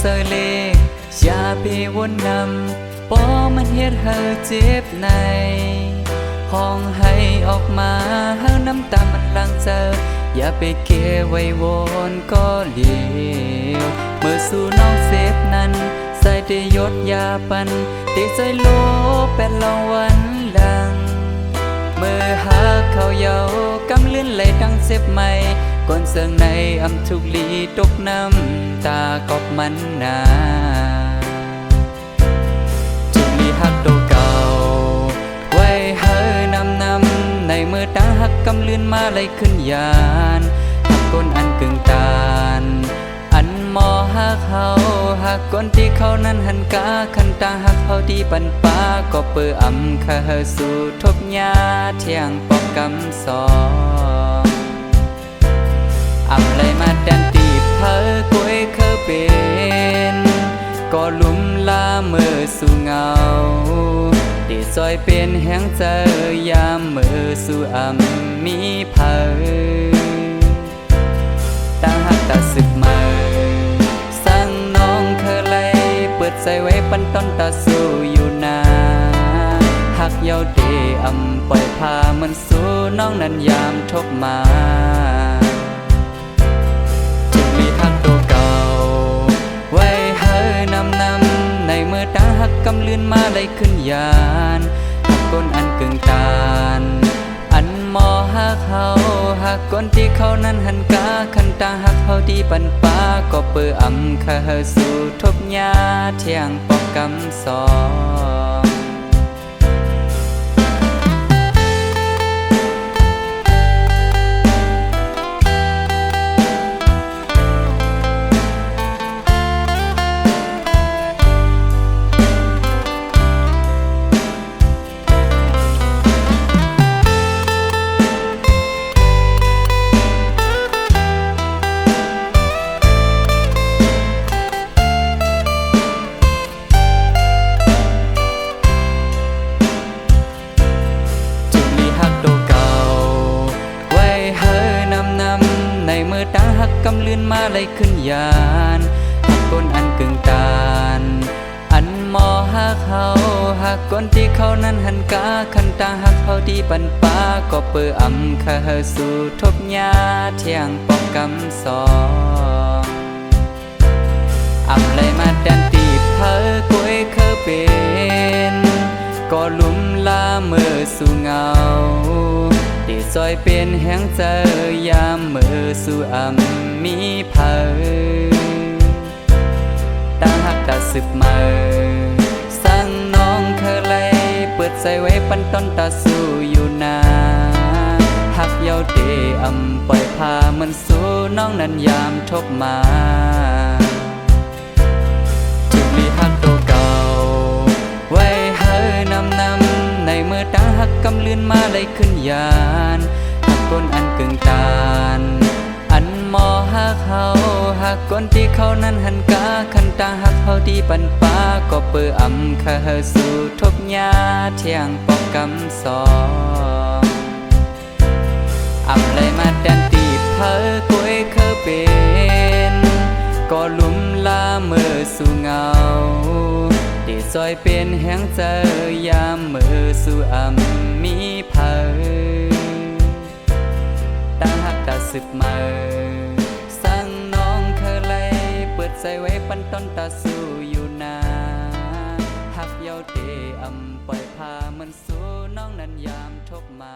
เสเลอย่าไปวนนำป้อมันเฮ็ดให้เจ็บในห้องให้ออกมาเฮาน้ำตามันหลังเจออย่าไปเก็บไว้วนก็เหลียวเมื่อสู่น้องเสพนั้นใส่ได้ยดยาปันติดใจโลเป็นรางวัลดังเมื่อหาเขาเยากำเลื่อนไหลดังเจ็บไหมก่อนเสื่องในอำทุกลีตกน้ำตากอบมันนาจุดลีหักโตเก่าไว้เฮอนำในเมื่อตาหักกำเลื่อนมาไหลขึ้นยานหักก้นอันกึ่งตานอันมอหักเขาหักก้นที่เขานั้นหันกาขันตาหักเขาที่ปันป้าก็เปื้ออำข้าสู่ทบยาเที่ยงปอกกำสองอำเลยมาแดนตีเพอกวยเคยเป็นก็ลุ่มลาเมื่อสู่เงาที่ซอยเป็นแห่งเจอยามเมื่อสู่อำมีเพอตาหักตาสึกมาสั่งน้องเคยไล่เปิดใจไว้ปันต้นตาสู้อยู่นาหักเยาเดอำปล่อยพามันสู้น้องนั้นยามทบมาหักกำเลื่อนมาได้ขึ้นยานหักก้นอันกึ่งตานอันมอหักเขาหักก้นที่เขานั้นหันกาขันตาหักเขาที่ปันป้าก็เปื้ออำข้าสู่ทบยาเที่ยงปอกกำสองหักกำเลื่อนมาไหลขึ้นยานหักก้นอันกึ่งตานอันมอหักเขาหักก้นที่เขานั้นหันกาขันตาหักเขาที่ปันป้าก็เปื้ออำข้าสู่ทบยาเที่ยงปอกกำสองอำเลยมาแดนตีเพอกวยเคยเป็นก็ลุ่มลาเมื่อสู่เงาที่ซอยเป็นแห่งเจอยามเมื่อสู่อำมีเพอตาหักตาสึกมาสั่งน้องเคยไล่เปิดใจไว้ปันต้นตาสู้อยู่นาหักเยาเดอำปล่อยพามันสู้น้องนั้นยามทบมาจุดลีหักโตเก่าไว้เฮอนำในเมื่อตาหักกำเลื่อนมาไหลขึ้นยานหักก้นอันกึ่งตานอันมอหักเขาหักก้นที่เขานั้นหันกาขันตาหักเขาที่ปันป้าก็เปื้ออำข้าสู่ทบยาเที่ยงปอกกำสองอำเลยมาแดนตีเพอกวยเคยเป็นก็ลุ่มลาเมื่อสู่เงาที่ซอยเป็นแห่งเจอยามเมื่อสู่อำมีเพอตาหักตาสึกมาสั่งน้องเคยไล่เปิดใจไว้ปันต้นตาสู้อยู่นาหักเยาเดอำปล่อยพามันสู้น้องนั้นยามทบมา